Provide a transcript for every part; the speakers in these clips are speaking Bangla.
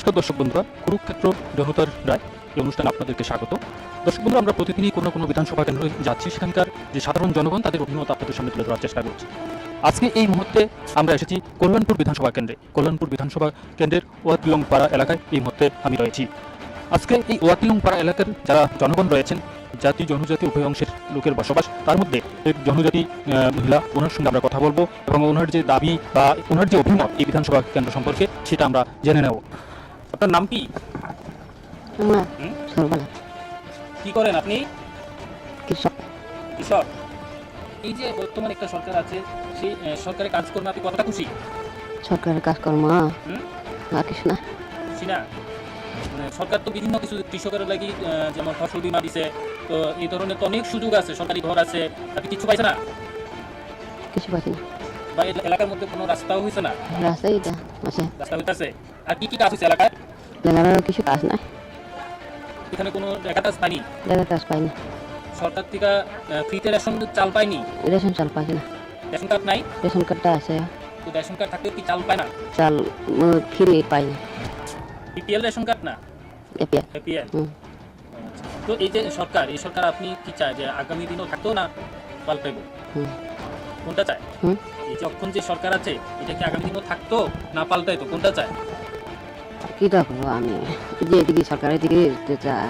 নমস্কার দর্শক বন্ধুরা, কুরুক্ষেত্র জনতার রায় এই অনুষ্ঠানে আপনাদেরকে স্বাগত। দর্শক বন্ধুরা, আমরা প্রতিদিনই কোনো না কোনো বিধানসভা কেন্দ্রে যাচ্ছি, সেখানকার যে সাধারণ জনগণ তাদের অভিমত আপনাদের সামনে তুলে ধরার চেষ্টা করছি। আজকে এই মুহূর্তে আমরা এসেছি কল্যাণপুর বিধানসভা কেন্দ্রে। কল্যাণপুর বিধানসভা কেন্দ্রের ওয়াকিলং পাড়া এলাকায় এই মুহূর্তে আমি রয়েছি। আজকে এই ওয়াকিলং পাড়া এলাকার যারা জনগণ রয়েছেন, জাতি জনজাতি উভয় অংশের লোকের বসবাস, তার মধ্যে এক জনজাতি মহিলা, ওনার সঙ্গে আমরা কথা বলবো এবং ওনার যে দাবি বা ওনার যে অভিমত এই বিধানসভা কেন্দ্র সম্পর্কে সেটা আমরা জেনে নেব। আপনার নাম কি? কি করেন আপনি? কৃষক। কৃষক। এই যে বর্তমানে একটা সরকার আছে, সেই সরকারের কাজকর্ম আপনি কতটা খুশি? সরকারের কাজকর্ম আর কিছু না। খুশি না? সরকার তো বিভিন্ন কিছু কৃষকের লাগি, যেমন ফসল বীমা দিছে, তো এই ধরনের তো অনেক সুযোগ আছে, সরকারি ঘর আছে, আপনি কিছু পাইছে না? কিছু পাচ্ছি না। বা এলাকার মধ্যে কোনো রাস্তাও হয়েছে না? রাস্তায় এটা আছে। রাস্তা হইতেছে। আর কি কি কাজ হয়েছে এলাকায়? এলাকার কিছু কাজ নাই। এখানে কোনো দেখা কাজ পাইনি? দেখা কাজ পাইনি। সরকার থেকে ফ্রিতে রেশন চাল পাইনি? রেশন চাল পাচ্ছি না। রেশন কার্ড নাই? রেশন কার্ডটা আছে। তো রেশন কার্ড থাকলেও কি চাল পায় না? চাল ফ্রি পাইনি। বিপিএল রেশন কার্ড না? এপিএল। এপিএল। তো এই যে সরকার, এই সরকার আপনি কি চায় যে আগামী দিনও থাকতো না পাল্টাইব? কোনটা চায়? এই যে এখন যে সরকার আছে, এটা কি আগামী দিনও থাকতো না পাল্টাইতো, কোনটা চায়? কিটা করবো আমি, যে এদিকে সরকারের দিকে চাই।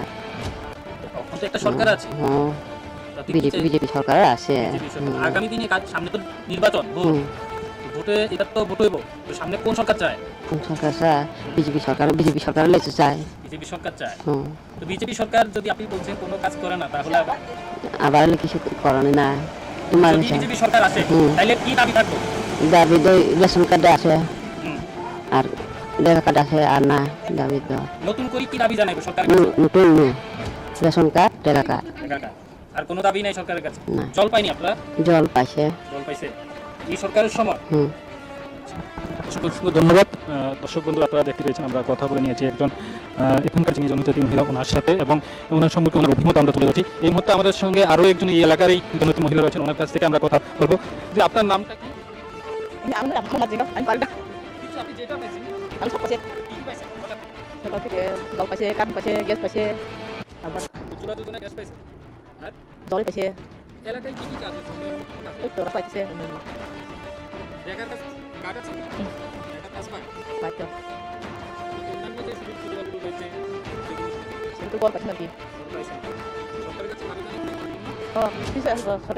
এখন তো একটা সরকার আছে, বিজেপি সরকার আছে। আগামী দিনে কাজ, সামনে তো নির্বাচন, ভোটে এটা তো ভোট হইব, তো সামনে কোন সরকার চায়? কোন সরকার চায়? বিজেপি সরকার লেগে চায়। বিজেপি সরকার চায়। তো বিজেপি সরকার যদি আপনি বলছেন কোনো কাজ করে না, তাহলে আবার কিছু করেনি না। তোমার বিজেপি সরকার আছে, তাহলে কি দাবি থাকবে? দাবি রেশন কার্ড আছে আর দেখা কার্ড আছে, আর না দাবি তো নতুন করে কি দাবি জানাইবে সরকার? নতুন রেশন কার্ড, দেখা কার্ড। আর কোনো দাবি নাই সরকারের কাছে? জল পাইনি আপনারা? জল পাইছে। জল পাইছে এই সরকারের সময়? ধন্যবাদ। দর্শক বন্ধু, আপনারা দেখতে পেয়েছেন, আমরা কথা বলে নিয়েছি একজন এখানকার যিনি জনজাতি মহিলা, ওনার সাথে, এবং ওনার সম্পর্কে ওনার অভিমত আমরা তুলে ধরছি। এই মুহূর্তে আমাদের সঙ্গে আরও একজন এই এলাকার এই জনজাতি মহিলা রয়েছেন, ওনার কাছ থেকে আমরা কথা বলবো। যে আপনার নামটা কি? এলাকায় কি কি কাজ হচ্ছে? দেখার কাজ কাজ আছে? দেখার কাজ পায়? অন্যান্য যে সুযোগ সুবিধাগুলো রয়েছে সেগুলো পাইছে? সরকারের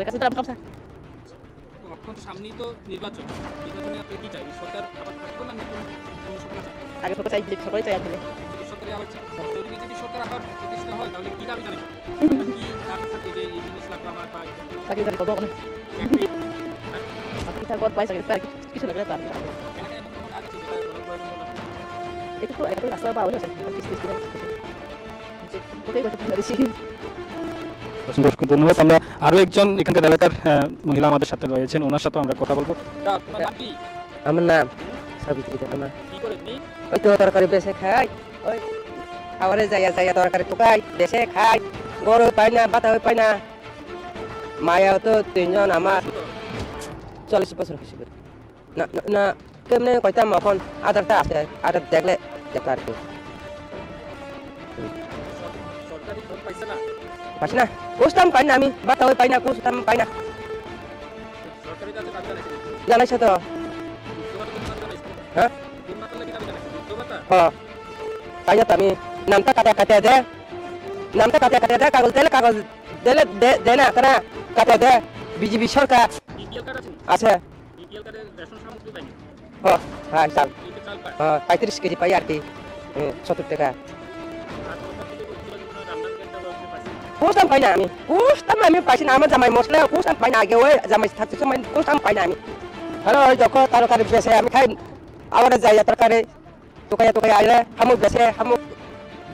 কাছে দাবি জানাবেন? এখন সামনেই তো নির্বাচন, নির্বাচনে আপনি কি চাই? সরকার আবার থাকতো না নতুন কোনো সরকার চাই? আগে সরকার চাই, সরকারই চাই। বিজেপি সরকারই আবার চাই। যদি বিজেপি সরকার আবার প্রতিষ্ঠা হয়, তাহলে কি দাবি জানাবেন? কি দাবি থাকে যে এই জিনিস লাগবে আমার, বা চাকরি দাবি করবো না। চাকরি? কিছু লাগলে তার এলাকায় এমন কোনো কাজ আছে যেটা জনগণের জন্য না? একটু রাস্তা বা হলে ধন্যবাদ। আমরা আরো একজন এখানকার এলাকার মহিলা আমাদের সাথে রয়েছেন, ওনার সাথে আমরা কথা বলবো। আমার নাম সাবিত্রী দেবনা। কি করেন আপনি? ওই তো তরকারি বেশে খাই, ওই খাবারে যাইয়া তরকারি টুকাই বেশে খাই, গরু পাই না, বাতা পাই না। মায়াও তো তিনজন, আমার 40 বছর হয়েছে। না না কেমনে কইতাম, এখন আধারটা আছে, আধার দেখলে আর কি সরকারি ভোট পাইছে না? পাইছি না, কুস্তাম পাই না, আমি বাতা পাই না, কুস্তাম পাই না। সরকারি কাছে দাবি জানাইছে? জানাইছে তো। হ্যাঁ পাই না তো, আমি নামটা কাটে দে, নামটা কাটে দে, কাগজ দিলে দে না, তারা কাটে দে। বিজেপি সরকার আছে। 35 কেজি পাই আর কি, 70 টাকা। কুস্তাম পাই না, আমি পাইছি না। আমার জামাই মশলা কুস্তাম পাই না, আগে ওই জামাই থাকতে সময় কুস্তাম পাই না আমি। হ্যালো, যখন তরকারি বেছে আমি খাই, আবার যাই তরকারি টুকাইয়া আইলে হামুক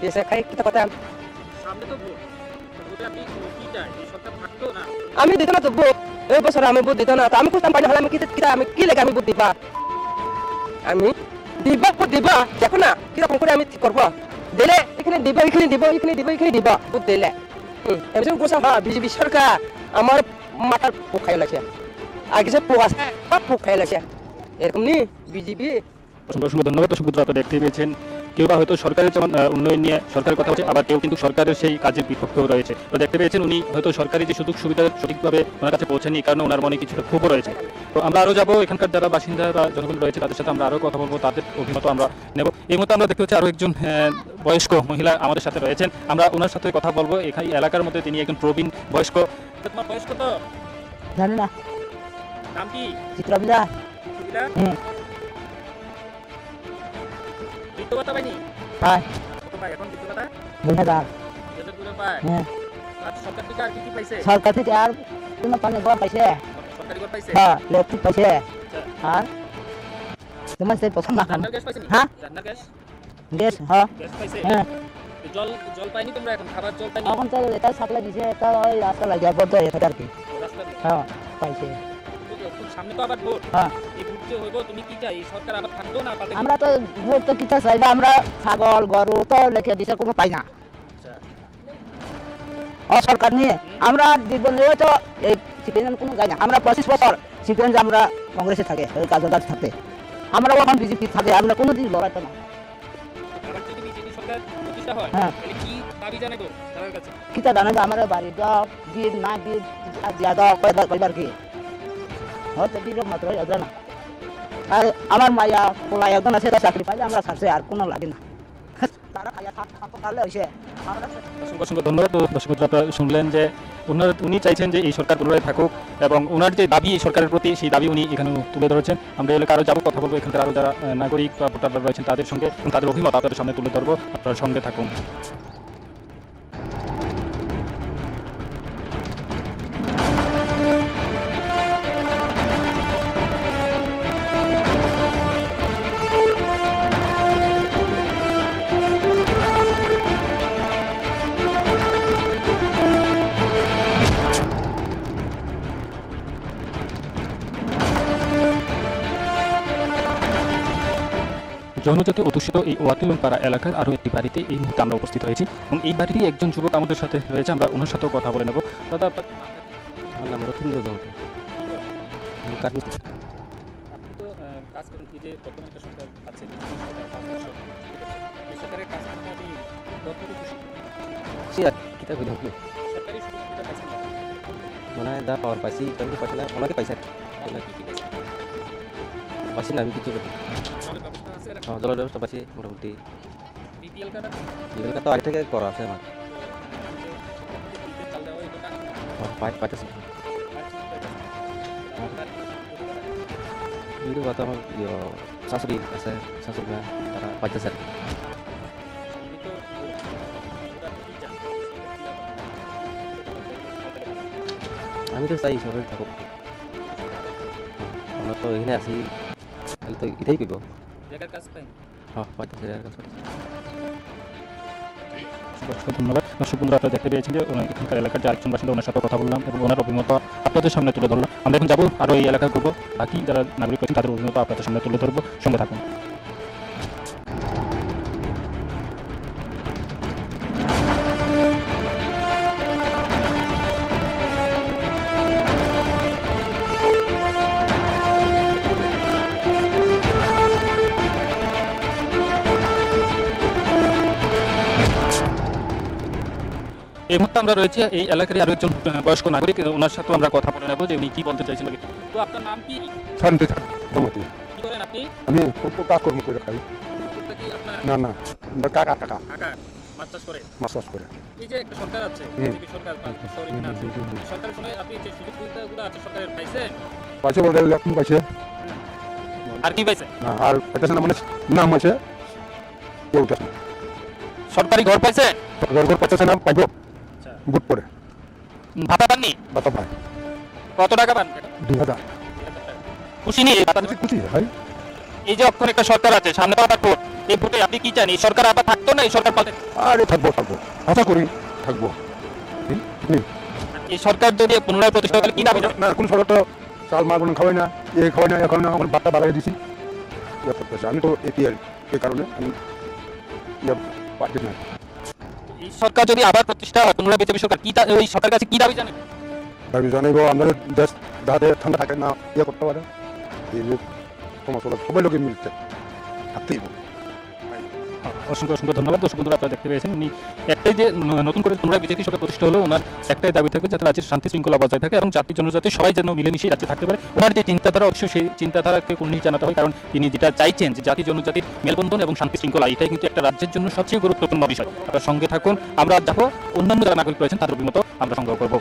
বেছে খাই, কিতা কথা। আমি দিত না তো বুট, এই বছর আমি বুট দিত না, আমি কুস্তাম পাই না, হলে আমি কি লেগে আমি বুট দিবা, আমি দিবা দেখো না কিরকম করে আমি ঠিক করবো। দিলে এখানে দিব, এখানে দিব বুট দিলে। এমন কুস্তাম বিজেপি সরকার আমার মাথার পোক খাই লাগছে, আগে সে পোক আছে পোক খাই লাগছে, এরকম নি বিজেপি। অসংখ্য ধন্যবাদ। দর্শক বন্ধুরা, আপনারা দেখতে পেয়েছেন কেউ বা হয়তো সরকারের যেমন উন্নয়ন নিয়ে সরকারের কথা বলছে, আবার কেউ কিন্তু সরকারের সেই কাজের বিপক্ষেও রয়েছে। তো দেখতে পেয়েছেন উনি হয়তো সরকারি যে সুযোগ সুবিধা সঠিকভাবে ওনার কাছে পৌঁছেনি, এই কারণে ওনার মনে কিছুটা ক্ষোভও রয়েছে। তো আমরা আরও যাবো, এখানকার যারা বাসিন্দা বা জনগণ রয়েছে তাদের সাথে আমরা আরও কথা বলবো, তাদের অভিমত আমরা নেব। এই মুহূর্তে আমরা দেখতে পাচ্ছি আরও একজন বয়স্ক মহিলা আমাদের সাথে রয়েছেন, আমরা ওনার সাথে কথা বলবো। এখানে এলাকার মধ্যে তিনি একজন প্রবীণ বয়স্ক। তোমার বয়স্ক তো জানি না নাম কি? চিত্রবিদা হুম বৃদ্ধ ভাতা পাইনি? পায় কত পায় এখন বৃদ্ধ ভাতা? 2000 বেতন করে পায়? হ্যাঁ আচ্ছা, সরকার থেকে আর কি কি পাইছে? সরকার থেকে আর কোনো পানি ঘর পাইছে সরকারি ঘর পাইছে? হ্যাঁ ইলেকট্রিক পাইছে আচ্ছা, আর তোমার সেই পছন্দ না রান্নার গ্যাস পাইছে নি? হ্যাঁ রান্নার গ্যাস? গ্যাস হ্যাঁ গ্যাস পাইছে? হ্যাঁ তো জল জল পাইনি তোমরা এখন? খাবার জল পাইনি? এখন তো এটা সাপ্লাই দিছে এটা ওই রাস্তা লাগিয়ে পড়তো এটা আর কি ও, রাস্তা দিয়ে? হ্যাঁ পাইছে তো সামনে তো আবার ভোট। হ্যাঁ এই ভোট যে হইব, তুমি কি চাই? এই সরকার আবার থাকতো না পাল্টে? আমরা তো ভোট তো কিতা চাইবা আমরা ছাগল গরু তো লেখে দিছে কোনো পাই না আচ্ছা, সরকার নিয়ে আমরা দীর্ঘদিন তো এই সিপিএম কোনো যাই না আমরা 25 বছর সিপিএম আমরা কংগ্রেসে থাকে ওই কাজদার থাকে আমরা এখন বিজেপি থাকে আমরা কোনোদিন লড়াইতো না আবার যদি বিজেপি সরকার প্রতিষ্ঠা হয়, হ্যাঁ। তাহলে কি দাবি জানাবো সরকারের কাছে? কিতা জানে যে আমার বাড়ি দাও বিদ না বিদ জিয়াদা কয়বার কি হয়তো বিদ মাত্র হয়তো না আর আমার মায়া পোলা একজন আছে তার চাকরি পাইলে আমরা ছাড়ছে আর কোনো লাগে না তারা খাইয়া থাকতে পারলে হয়েছে আমরা অসংখ্য অসংখ্য ধন্যবাদ। তো দর্শক বন্ধুরা, আপনারা শুনলেন যে উনি চাইছেন যে এই সরকার পুনরায় থাকুক এবং ওনার যে দাবি এই সরকারের প্রতি, সেই দাবি উনি এখানে তুলে ধরেছেন। আমরা এলাকা আরও যাবো, কথা বলবো এখানকার আরও যারা নাগরিক বা ভোটাররা রয়েছেন তাদের সঙ্গে, এবং তাদের অভিমত আপনাদের সামনে তুলে ধরবো। আপনারা সঙ্গে থাকুন। জনজাতি অধ্যুষিত এই ওয়াতিলনপাড়া এলাকার আরও একটি বাড়িতে এই মুহূর্তে আমরা উপস্থিত হয়েছি, এবং এই বাড়িরই একজন যুবক আমাদের সাথে রয়েছে। আমরা ওনার সাথেও কথা বলে নেব। দাদা, আপনার আমার নাম রথীন্দ্র জমকে কাঠমিস্ত্রি। আপনি তো কাজ করেন, এই যে বর্তমানে একটা সরকার আছে, এই সরকারের কাজ করতে আপনি কতটুকু খুশি? সে আর কিতা কইলাম আপনি সরকারি সুযোগ সুবিধা পাইছেন না? মানে দা পাওয়ার পাইছি কিন্তু পাইছি না ওনাকে পাইছে আপনার কি কি পাইছেন? পাইছি না আমি কিছু করি জলের ব্যবস্থা আছে এলাকায়? জলের ব্যবস্থা পাইছি মোটামুটি বিপিএল কার্ড আছে? এগুলো তো আগে থেকে করা আছে আমার বিপিএল চাল দেওয়া হয়, এটা টাকা পাইতেছি আর কি পাইছেন? আমার বাড়ি কিন্তু কথা আমার শাশুড়ি আছে শাশুড়ি মা তারা পাইতেছে আর কি। ইনি তো ওটা কি চান? আমি তো চাই সবাই থাকুক আমরা তো এখানে আছি তাহলে তো এটাই করবো জায়গার কাজ পাইনি? হ্যাঁ পাইতেছে অসংখ্য ধন্যবাদ। দর্শক বন্ধুরা, আপনারা দেখতে পেয়েছেন যে এখানকার এলাকার যে আরেকজন বাসিন্দা, ওনার সাথে কথা বললাম এবং ওনার অভিমত আপনাদের সামনে তুলে ধরলাম। আমরা এখন যাবো আরও এই এলাকা করবো, বাকি যারা নাগরিক রয়েছেন তাদের অভিমত আপনাদের সামনে তুলে ধরবো। সঙ্গে থাকুন। এই মুহূর্তে আমরা রয়েছে এই এলাকারই আরো একজন বয়স্ক নাগরিক, ওনার সাথে আমরা কথা বলে নেবো যে উনি কি বলতে চাইছেন। তো আপনার নাম কি? শান্তি থাকবে মোটামুটি। কি করেন আপনি? আমি কাজকর্ম করে খাই। কোনটা কি আপনার না না আমরা কাকা টাকা কাকা মাছ চাষ করে? মাছ চাষ করে। এই যে একটা সরকার আছে, হুম। বিজেপি সরকার বা শহরে কিনা আছে, এই সরকারের সময় আপনি যে সুযোগ সুবিধাগুলো আছে সরকারের পাইছেন? পাইছে বলে লেখুন পাইছে আর কি পাইছেন? না, আর এটা না মানে নাম আছে কেউ উঠেছে না। সরকারি ঘর পাইছেন? ঘর পাচ্ছে না পাইব আচ্ছা, বুট পরে ভাতা পাননি? বাতা পায় কত টাকা পান? 2000 খুশি নেই ভাতা? খুশি ভাই। এই যে অক্ষর একটা সরকার আছে, সামনে তো আবার ভোট, এই ভোটে আপনি কি চান? এই সরকার আবার থাকতো না, এই সরকার পাল্টে? আরে থাকবো থাকবো আশা করি থাকবো। এই সরকার যদি পুনরায় প্রতিষ্ঠা করে কি দাবি? না কোন সরকার তো চাল মাল কোনো খাওয়াই না, এ খাওয়াই না এখন আমার বাচ্চা বাড়াই দিছি। আমি তো এপিএল এই কারণে আমি পাচ্ছি না। এই সরকার যদি আবার প্রতিষ্ঠা হয়, পুনরায় বিজেপি সরকার, কি ওই সরকারের কাছে কি দাবি জানেন? দাবি জানাইব আমাদের দেশ যাতে ঠান্ডা থাকে না ইয়ে করতে পারে, এই যে সমস্যা সবাই লোকে মিলছে থাকতেই অসংখ্য অসংখ্য ধন্যবাদ। দর্শক বন্ধুরা, আপনারা দেখতে পেয়েছেন উনি একটাই যে নতুন করে পুনরায় বিজেপি সরকার প্রতিষ্ঠা হলো, ওনার একটাই দাবি থাকে যাতে রাজ্যের শান্তি শৃঙ্খলা বজায় থাকে এবং জাতি জনজাতি সবাই যেন মিলেমিশে রাজ্যে থাকতে পারে। ওনার যে চিন্তাধারা, অবশ্যই সেই চিন্তাধারাকে উন্নীত জানাতে হয়, কারণ তিনি যেটা চাইছেন যে জাতি জনজাতির মেলবন্ধন এবং শান্তি শৃঙ্খলা, এটাই কিন্তু একটা রাজ্যের জন্য সবচেয়ে গুরুত্বপূর্ণ বিষয়। আপনার সঙ্গে থাকুন, আমরা যাবো অন্যান্য যারা নাগরিক রয়েছেন তাদের অভিমত আমরা সংগ্রহ করবো।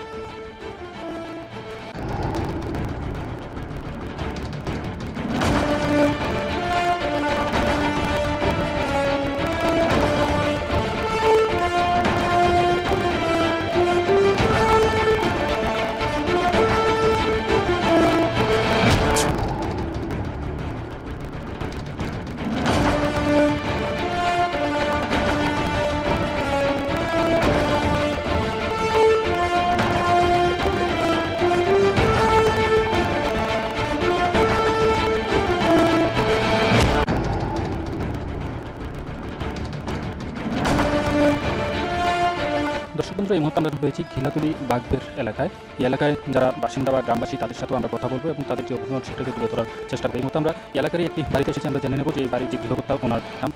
দর্শক বন্ধুরা, এই মুহূর্তে আমরা রয়েছি ঘিলাতুলি বাগবের এলাকায়। এই এলাকায় যারা বাসিন্দা বা গ্রামবাসী তাদের সাথেও আমরা কথা বলবো এবং তাদের যে অভিমত সেটাকে তুলে ধরার চেষ্টা করবো। এই মুহূর্তে আমরা এলাকারই একটি বাড়িতে এসেছি, আমরা জেনে নেবো যে এই বাড়ির যে গৃহকর্তা ওনার নাম।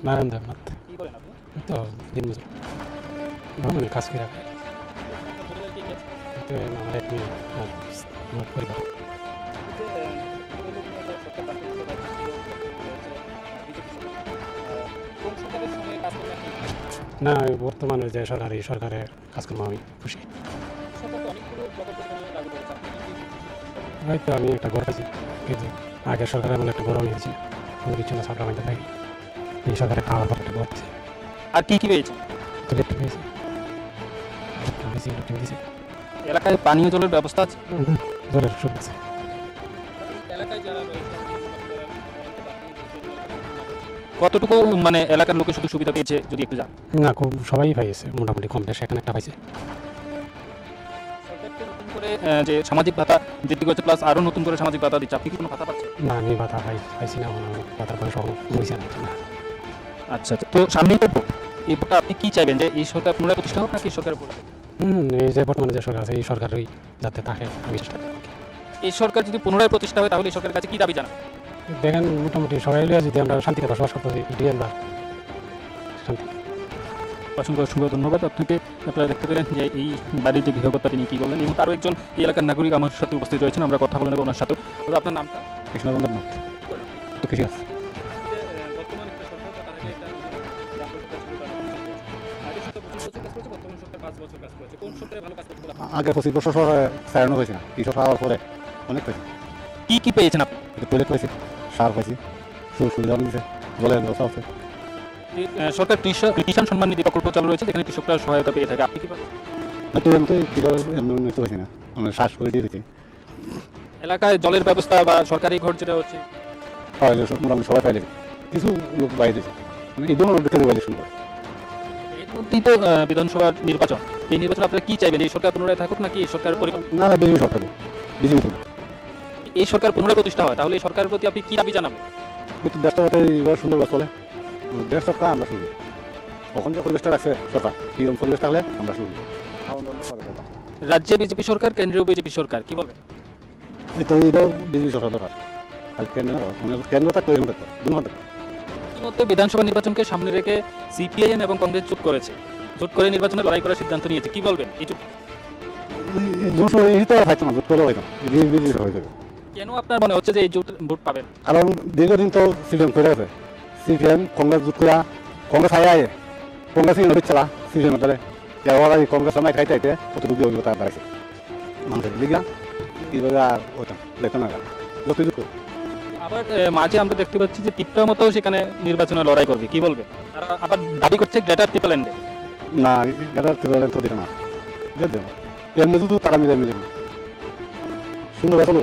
নারায়ণ দেবনাথ। কি করেন আপনি? তো দিন মজুর ভ্রমণে কাজ করে রাখে। তো আমার এক মেয়ে আর আমার পরিবার। না, বর্তমানে যে সরকার, এই সরকারের কাজকর্ম আমি খুশি। হয়তো আমি একটা ঘর পাইছি, কিন্তু আগের সরকারের বলে একটা ঘর আমি হয়েছি, কোনো কিছু না, সরকার মাইতে থাকি। এই সরকারে খাওয়ার পর একটা ঘর দিচ্ছে, আর কি কি পেয়েছে? ইলেকট্রিক পেয়েছি, ইলেকট্রিক দিয়েছে, এলাকায় পানীয় জলের ব্যবস্থা আছে? জলের সুখ আছে। কতটুকু মানে এলাকার লোকের শুধু সুবিধা পেয়েছে যদি একটু জান? না, খুব সবাই পাইছে, মোটামুটি কম বেশ এখানে একটা পাইছে। নতুন করে যে সামাজিক ভাতা বৃদ্ধি করছে, প্লাস আরো নতুন করে সামাজিক ভাতা দিচ্ছে, আপনি কি কোনো ভাতা পাচ্ছেন? না, আমি বাধা পাইছি না, বাধার বয়স হয়েছে না। আচ্ছা আচ্ছা, তো সামনেই তো ভোট। এই ভোটটা আপনি কি চাইবেন, যে এই সরকার পুনরায় প্রতিষ্ঠা হোক নাকি এই সরকার পড়ে? এই যে বর্তমানে যে সরকার আছে, এই সরকারই যাতে থাকে আমি চেষ্টা করি। এই সরকার যদি পুনরায় প্রতিষ্ঠা হয় তাহলে এই সরকারের কাছে কি দাবি জানাবেন? দেখেন, মোটামুটি সবাই যদি আমরা শান্তিতে বসবাস করতে পারি, এটাই আমরা শান্তি। অসংখ্য অসংখ্য ধন্যবাদ আপনাকে। আপনারা দেখতে পেলেন যে এই বাড়ির যে গৃহকর্তা তিনি কি বললেন, এবং আরও একজন এই এলাকার নাগরিক আমার সাথে উপস্থিত রয়েছেন, আমরা কথা বলে নেব ওনার সাথে। আপনার নামটা? কৃষ্ণচন্দ্র নাথ, তো কৃষি আছে। আগে 25 বছর সারানো হয়েছে না, কৃষক হওয়ার পরে অনেক হয়েছে। কি কি পেয়েছেন আপনি? টয়লেট পাইছি, সার পাইছি, সুবিধা দিয়েছে, জলের ব্যবস্থা আছে। সরকার কিষাণ সম্মান নিধি প্রকল্প চালু রয়েছে, যেখানে কৃষকরা সহায়তা পেয়ে থাকে, আপনি কি পাচ্ছেন? উন্নত হয়েছে না, আমরা শ্বাস করে দিয়েছি। এলাকায় জলের ব্যবস্থা বা সরকারি ঘর যেটা হচ্ছে, মোটামুটি সবাই পাইলে, কিছু লোক বাইরে দিয়েছে, মানে এই ধরনের লোকের বাইরে শুরু করে। এর মধ্যেই তো বিধানসভার নির্বাচন। এই নির্বাচন আপনারা কি চাইবেন, এই সরকার পুনরায় থাকুক নাকি এই সরকার না না, বিজেপি সরকার, বিজেপি এই সরকার পুনরায় প্রতিষ্ঠা হয়, তাহলে এই সরকারের প্রতি আপনি কি দাবি জানাবেন? দেশটা যাতে এবার সুন্দর চলে, দেশ সরকার আমরা শুনি, কখন যে পরিবেশটা রাখছে সরকার, কিরকম পরিবেশ থাকলে আমরা শুনি। রাজ্যে বিজেপি সরকার, কেন্দ্রীয় বিজেপি সরকার, কি বলবেন? তো এটাও বিজেপি সরকার দরকার, আর কেন্দ্র থাকতো এরকম থাকতো, দুর্ঘটনা থাকতো। ইতিমধ্যে বিধানসভা নির্বাচনকে সামনে রেখে সিপিআইএম এবং কংগ্রেস জোট করেছে, জোট করে নির্বাচনে লড়াই করার সিদ্ধান্ত নিয়েছে, কি বলবেন? এই তো থাকতো না, জোট করলেও হয়তো বিজেপি হয়ে যাবে। কেন আপনার মনে হচ্ছে যে এই জোট ভোট পাবেন? কারণ দীর্ঘদিন তো সিপিএম করে গেছে, সিপিএম কংগ্রেস জোট করা, কংগ্রেস আয় কংগ্রেসই নদী চালা সিপিএম ধরে, ওরা কংগ্রেস আমায় খাইতে খাইতে কতটুকু অভিজ্ঞতা দাঁড়াইছে মানুষের লিগা, এইভাবে আর ওইটা দেখো না যতই দুঃখ। আবার মাঝে আমরা দেখতে পাচ্ছি যে টিপটা মতো সেখানে নির্বাচনে লড়াই করবে, কি বলবে? তারা আবার দাবি করছে গ্রেটার টিপল্যান্ডে। না, গেটার তো দিতে না, দেব এমনি তো তারা মিলে মিলে সুন্দর আসলো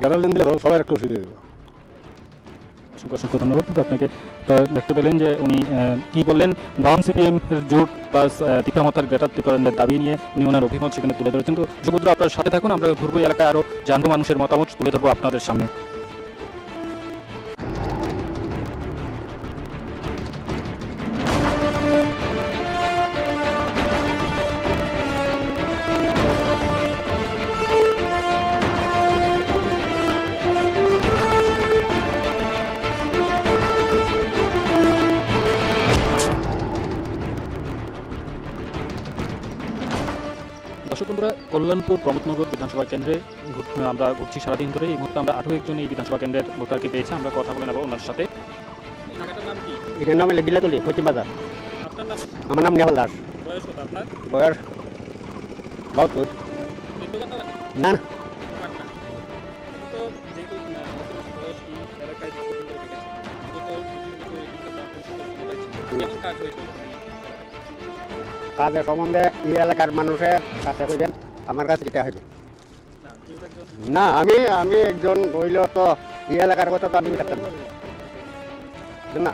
গেটার লেন দিলে সবাই একটা ওষুধ দিয়ে দেবো। অসংখ্য অসংখ্য ধন্যবাদ আপনাকে। দেখতে পেলেন যে উনি কি বললেন, নন সিপিএম জোট প্লাস তীব্রমতার গ্রেটার টিপল্যান্ডের দাবি নিয়ে উনি ওনার অভিমত সেখানে তুলে ধরেছেন। তো সুভদ্র, আপনার সাথে থাকুন, আমরা ঘুরবো এলাকায়, আরও জানবো মানুষের মতামত তুলে ধরবো আপনাদের সামনে। দর্শক বন্ধুরা, কল্যাণপুর প্রমোদনগর বিধানসভা কেন্দ্রে আমরা ঘুরছি সারাদিন ধরে। এই মুহূর্তে আমরা আরও একজন এই বিধানসভা কেন্দ্রের ভোটারকে পেয়েছি, আমরা কথা বলে নেব ওনার সাথে। এটার নাম হলো গিলাতলি পশ্চিম বাজার। আপনার নাম? আমার নাম নেহাল দাস। বয়স কত আপনার? বয়স 72। না না, কাজের সম্বন্ধে এই এলাকার মানুষের কাছে কইবেন, আমার কাছে এটা হইবে না। আমি একজন হইল তো এই এলাকার কথা তো আমি থাকতাম না।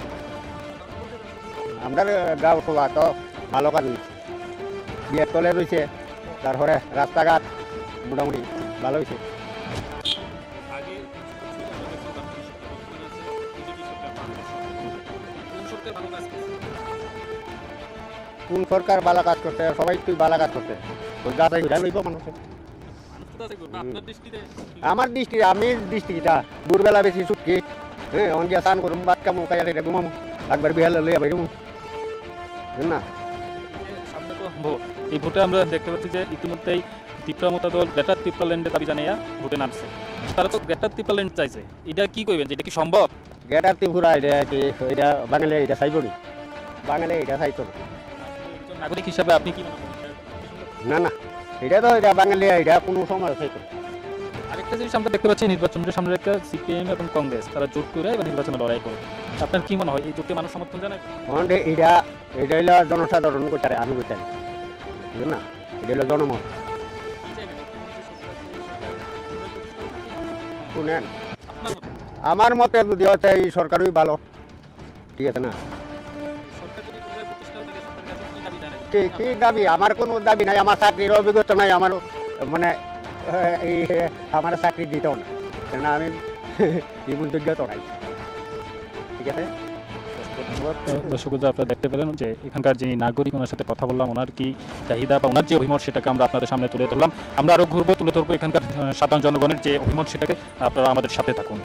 আমরা গাঁও সভা তো ভালো কাজ হয়েছে, বিয়ের তলে রয়েছে, তারপরে রাস্তাঘাট মোটামুটি ভালো হয়েছে। কোন সরকার ভালো কাজ করতে, সবাই তুই ভালো কাজ করতে যাচাই করে লইব মানুষের। আমার দৃষ্টি, আমি দৃষ্টিটা দুর্বেলা বেশি ছুটকি, হ্যাঁ অন গিয়া স্নান করুম, বাদ কামু খাইয়া রেখে ঘুমামু, একবার বিহালে লইয়া বাইরুম না। এই ভোটে আমরা দেখতে পাচ্ছি যে ইতিমধ্যেই ত্রিপুরা মতো দল গ্রেটার ত্রিপুরাল্যান্ডের দাবি জানাইয়া ভোটে নামছে। তারা তো গ্রেটার ত্রিপুরাল্যান্ড চাইছে, এটা কি কইবেন যে এটা কি সম্ভব? গেটার ত্রিপুরা এটা কি, এটা বাঙালি এটা চাইব নি? বাঙালি এটা চাইতো না। নাগরিক হিসাবে আপনি কি মনে করেন? না না, এটা তো এটা বাঙালি এটা কোনো সময় চাইতো না। আরেকটা জিনিস আমরা দেখতে পাচ্ছি, নির্বাচনের সামনে একটা সিপিএম এবং কংগ্রেস তারা জোট করে এবার নির্বাচনে লড়াই করে। আপনার কি মনে হয় এই জোটকে মানুষ সমর্থন জানায়? এটা এটা হইলো জনসাধারণ করতে, আমি করতে বুঝলেন না, এটা হইলো জনমত। শুনেন, আমার মতে যদি হচ্ছে এই সরকারই ভালো, ঠিক আছে না? কি দাবি? আমার কোনো দাবি নাই, আমার চাকরির অভিজ্ঞতা নাই, আমার মানে এই আমার চাকরি দিতেও না, কেন আমি জীবন যোগ্যতা নাই, ঠিক আছে। দর্শক আপনারা দেখতে পেলেন যে এখানকার যিনি নাগরিক, ওনার সাথে কথা বললাম, ওনার কি চাহিদা বা ওনার যে অভিমত সেটাকে আমরা আপনাদের সামনে তুলে ধরলাম। আমরা আরও ঘুরবো, তুলে ধরবো এখানকার সাধারণ জনগণের যে অভিমত সেটাকে। আপনারা আমাদের সাথে থাকুন।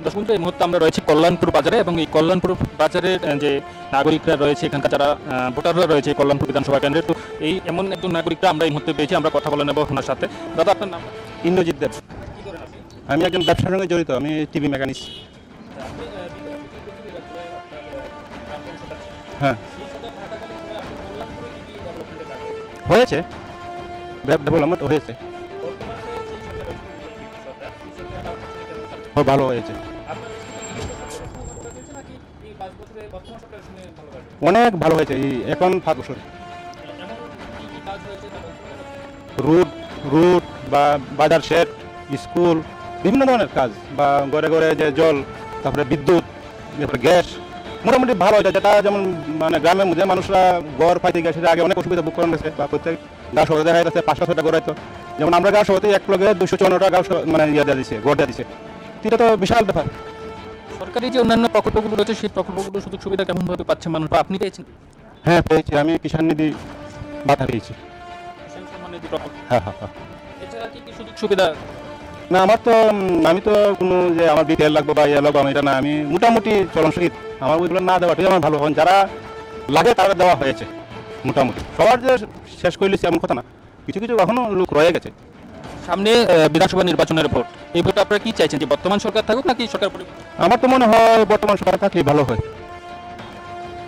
দর্শক এই মুহূর্তে আমরা রয়েছি কল্যাণপুর বাজারে, এবং এই কল্যাণপুর বাজারের যে নাগরিকরা রয়েছে, এখানকার যারা ভোটাররা রয়েছে কল্যাণপুর বিধানসভা কেন্দ্রের, তো এই এমন একজন নাগরিকরা আমরা এই মুহূর্তে পেয়েছি, আমরা কথা বলে নেব ওনার সাথে। দাদা, আপনার নাম? ইন্দ্রজিৎ দেব। আমি একজন ব্যবসার সঙ্গে জড়িত, আমি টিভি মেকানিক্স। হ্যাঁ, হয়েছে, ডেভেলপমেন্ট হয়েছে, ভালো হয়েছে, অনেক ভালো হয়েছে। এই এখন 5 বছর রুট বা বাজার শেড, স্কুল, বিভিন্ন ধরনের কাজ, বা ঘরে ঘরে যে জল, তারপরে বিদ্যুৎ, তারপরে গ্যাস, মোটামুটি ভালো হয়েছে। যেটা যেমন মানে গ্রামের মধ্যে মানুষরা ঘর পাইতে গেছে, আগে অনেক অসুবিধা ভোগ করানো গেছে, বা প্রত্যেক গাঁ শহরে দেখা যাচ্ছে 500-600টা ঘর হয়তো, যেমন আমরা গাঁ শহরে এক লগে 254টা গাঁ মানে ইয়ে দেওয়া দিচ্ছে, ঘর দেওয়া দিচ্ছে। এটা তো বিশাল ব্যাপার। সরকারি যে অন্যান্য প্রকল্পগুলো রয়েছে সেই প্রকল্পগুলো সুযোগ সুবিধা কেমনভাবে পাচ্ছে মানুষ, বা আপনি পেয়েছেন? হ্যাঁ পেয়েছি, আমি কিষাণ নিধি ভাতা পেয়েছি। হ্যাঁ হ্যাঁ হ্যাঁ। এছাড়া কি কি সুযোগ সুবিধা? না আমার তো আমি তো কোনো যে আমার বিপিএল লাগবে বা ইয়ে লাগবে আমি এটা না, আমি মোটামুটি চলনসহিত, আমার ওইগুলো না দেওয়াটাই আমার ভালো হয়। যারা লাগে তারা দেওয়া হয়েছে মোটামুটি, সবার যে শেষ করে লিখছি এমন কথা না, কিছু কিছু এখনো লোক রয়ে গেছে। সামনে বিধানসভা নির্বাচনের ভোট, এই ভোটে আপনারা কি চাইছেন, যে বর্তমান সরকার থাকুক নাকি সরকার পরিবর্তন? আমার তো মনে হয় বর্তমান সরকার থাকলেই ভালো হয়।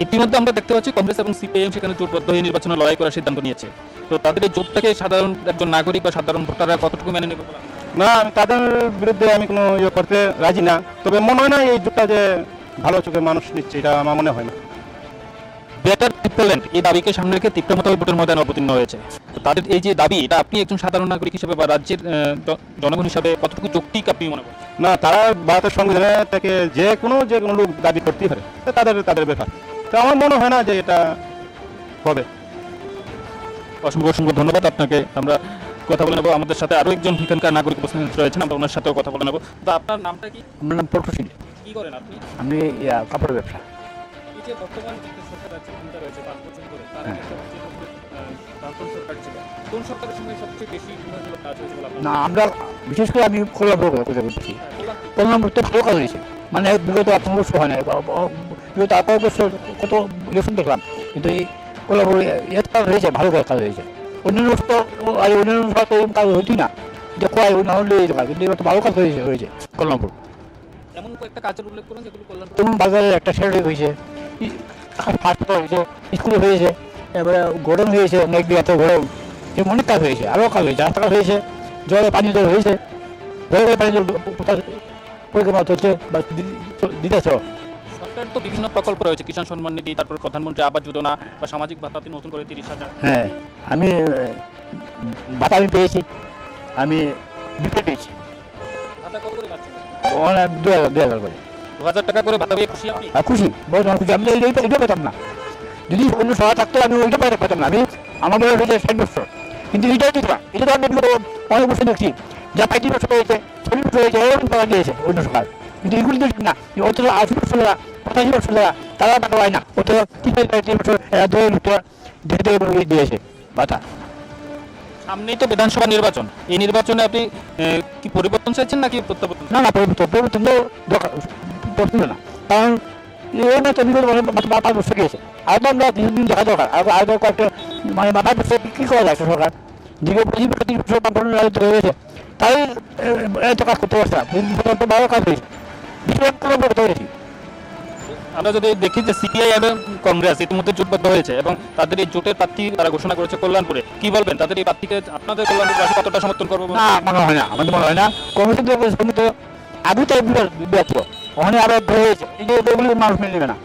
ইতিমধ্যে আমরা দেখতে পাচ্ছি কংগ্রেস এবং সিপিএম সেখানে জোটবদ্ধ হয়ে নির্বাচনে লড়াই করার সিদ্ধান্ত নিয়েছে। তো তাদের এই জোটটাকে সাধারণ একজন নাগরিক বা সাধারণ ভোটাররা কতটুকু মেনে নেবে? না, আমি তাদের বিরুদ্ধে আমি কোনো ইয়ে করতে রাজি না, তবে মনে হয় না এই জোটটা যে ভালো চোখে মানুষ নিচ্ছে, এটা আমার মনে হয় না। বেটার ত্রিপ্রাল্যান্ড এই দাবিকে সামনে রেখে ত্রিপুরা মোতাবেক ভোটের ময়দানে অবতীর্ণ হয়েছে। তো তাদের এই যে দাবি, এটা আপনি একজন সাধারণ নাগরিক হিসেবে বা রাজ্যের জনগণ হিসাবে কতটুকু যৌক্তিক আপনি মনে করেন? না, তারা ভারতের সংবিধানে থেকে যে কোনো লোক দাবি করতেই পারে, তো তাদের ব্যাপার। তো আমার মনে হয় না যে এটা হবে। অসংখ্য অসংখ্য ধন্যবাদ আপনাকে। আমরা কথা বলে নেবো, আমাদের সাথে আরো একজন এখানকার নাগরিক উপস্থিত রয়েছেন, আমরা ওনার সাথেও কথা বলে নেবো। তো আপনার নামটা কি? আমার নাম প্রকৌশলী। কি করেন আপনি? আমি কাপড়ের ব্যবসা। এই যে বর্তমান যে সরকার আছে, চিন্তা রয়েছে 5 বছর ধরে, তার আগে একটা যে বামপন্থী সরকার ছিল, কোন সরকারের সঙ্গে সবচেয়ে বেশি উন্নয়নমূলক কাজ হয়েছে বলে আপনার? না, আমরা বিশেষ করে আমি কল্যাণপুর কথা বলছি। কল্যাণপুর তো ভালো কাজ হয়েছে, মানে বিগত 18 বছর হয় না, বিগত 18 বছর কত ইলেকশন দেখলাম, কিন্তু এই কল্যাণপুর এত কাজ হয়েছে, ভালো কাজ হয়েছে। অন্যান্য তো অন্যান্য সরকার তো কাজ হইতই না, এটা কয় না হলে কিন্তু এবার তো ভালো কাজ হয়েছে কল্যাণপুর। এমন কয়েকটা কাজের উল্লেখ করুন যেগুলো কল্যাণ। যেমন বাজারে একটা শেড হয়েছে, হাসপাতাল হয়েছে, স্কুল হয়েছে, এবারে গরম হয়েছে, অনেক দিন এত গরম, যেমন অনেক কাজ হয়েছে, আরও কাজ হয়েছে, রাস্তা কাজ হয়েছে, জলে পানি জল হয়েছে, জলে পানি জল পরিক্রমা চলছে বা দিতেছ। সরকার তো বিভিন্ন প্রকল্প রয়েছে, কিষাণ সম্মান নিধি, তারপর প্রধানমন্ত্রী আবাস যোজনা বা সামাজিক ভাতাতে নতুন করে 30,000। হ্যাঁ, আমি ভাতা আমি পেয়েছি, আমি বিপে পেয়েছি, ভাতা কত করে পাচ্ছেন? 2,000 করে। 2,000 টাকা করে ভাতা পেয়ে খুশি আপনি? আর খুশি, বহুত খুশি। আমি এটা পেতাম না, যদি অন্য সহায় থাকতো আমি ওইটা পেতাম না। আমি আমার বয়স হয়েছে 60 বছর, কিন্তু এইটাই দিত না। এটা তো আমি অনেক বছর দেখছি, যা 35 বছর হয়েছে, 40 বছর হয়েছে, এরকম টাকা দিয়েছে অন্য সরকার, কিন্তু এগুলি দেখি না। অথচ 80 বছর লাগা, 85 বছর লাগা, তারা টাকা পায় না। অথচ 3 বছর 2 লিটার দেখে দিয়েছে ভাতা। সামনেই তো বিধানসভা নির্বাচন, এই নির্বাচনে আপনি কি পরিবর্তন চাইছেন নাকি প্রত্যাবর্তন? না, পরিবর্তন তো দরকার পড়ছিল না, কারণ এই না তো বিগত 5 বছর গিয়েছে। আর তো আমরা দিন দেখা দরকার, আর কয়েকটা মানে 5 বছর কী করা যায় সরকার, দীর্ঘ 25 বছর রাজত্ব হয়ে গেছে, তাই এত কাজ করতে পারছে না। ভালো কাজ হয়েছে, করতে পেরেছি। আমরা যদি দেখি যে সিপিআই এবং কংগ্রেস ইতিমধ্যে জোটবদ্ধ হয়েছে এবং তাদের এই জোটের প্রার্থী তারা ঘোষণা করেছে কল্যাণপুরে, কি বলবেন তাদের এই প্রার্থীকে? আপনাদের কল্যাণপুরবাসী কতটা সমর্থন করবো? না, মনে হয় না, আমাদের মনে হয় না। কংগ্রেসের তো আগে তো বিরাট ছিল, ওখানে আবার হয়েছে, এগুলো মানুষ মেনে নেবে না,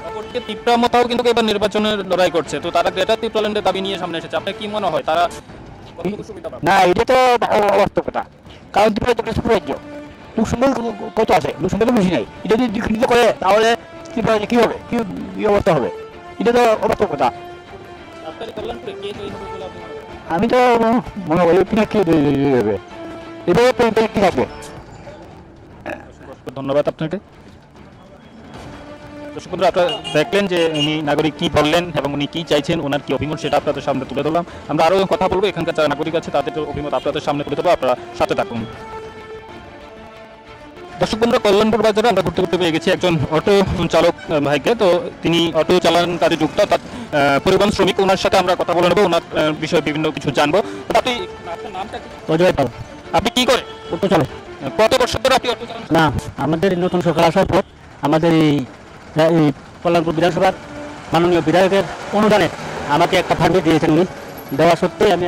অপরদিকে ত্রিপুরা মতাও কিন্তু এবার নির্বাচনের লড়াই করছে, তো তারা গ্রেটার ত্রিপুরাল্যান্ডের দাবি নিয়ে সামনে এসেছে। আপনার কি মনে হয় তারা কতটুকু সুবিধা পাবে? না, এটা তো অবাস্তবতা। কারণ ত্রিপুরা তো ছোট রাজ্য, লোক সংখ্যা কত আছে, লোক সংখ্যা তো বেশি নাই। এটা যদি ঘৃণিত করে তাহলে ত্রিপুরা কি হবে, কি অবস্থা হবে? এটা তো অবাস্তবতা। আপনার কল্যাণপুরে কে জয়ী হবে বলে আপনি মনে করেন? আমি তো মনে করি পিনা কি দেবে, এভাবে কি থাকবে। ধন্যবাদ আপনাকে। দর্শক বন্ধুরা, আপনারা দেখলেন যে উনি নাগরিক কি বললেন এবং উনি কি চাইছেন, ওনার কি অভিমত সেটা আপনাদের সামনে তুলে ধরলাম। আমরা আরও কথা বলবো, এখানকার যারা নাগরিক আছে তাদের অভিমত আপনাদের সামনে তুলে ধরবো, আপনারা সাথে থাকুন। দর্শক বন্ধুরা, কল্যাণপুর বাজারে আমরা ঘুরতে ঘুরতে পেয়ে গেছি একজন অটো চালক ভাইকে। তো তিনি অটো চালান কাজে যুক্ত, অর্থাৎ পরিবহন শ্রমিক। ওনার সাথে আমরা কথা বলে নেবো, ওনার বিষয়ে বিভিন্ন কিছু জানবো। আপনি, আপনার নামটা কি? অজয় পাল, আপনি কি করে? অটো চালক। কত বছর ধরে আপনি অটো চালান? না, আমাদের নতুন সরকার আসার পর আমাদের এই কল্যাণপুর বিধানসভার মাননীয় বিধায়কের অনুদানে আমাকে একটা ফান্ডে দিয়েছেন উনি। দেওয়া সত্ত্বে আমি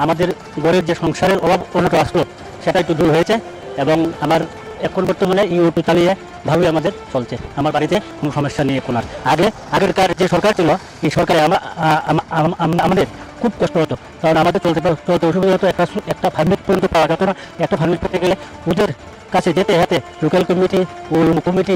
আমাদের ঘরের যে সংসারের অভাব অনটন আসলো সেটা একটু দূর হয়েছে এবং আমার এখন বর্তমানে এই অটো চালিয়ে ভালোই আমাদের চলছে। আমার বাড়িতে কোনো সমস্যা নেই এখন। আর আগেরকার যে সরকার ছিল, এই সরকারে আমাদের খুব কষ্ট হতো, কারণ আমাদের চলতে অসুবিধা হতো। একটা পারমিট পর্যন্ত পাওয়া যেত না। একটা পারমিট পেতে গেলে ওদের কাছে যেতে হাতে লোকাল কমিটি, ওই কমিটি,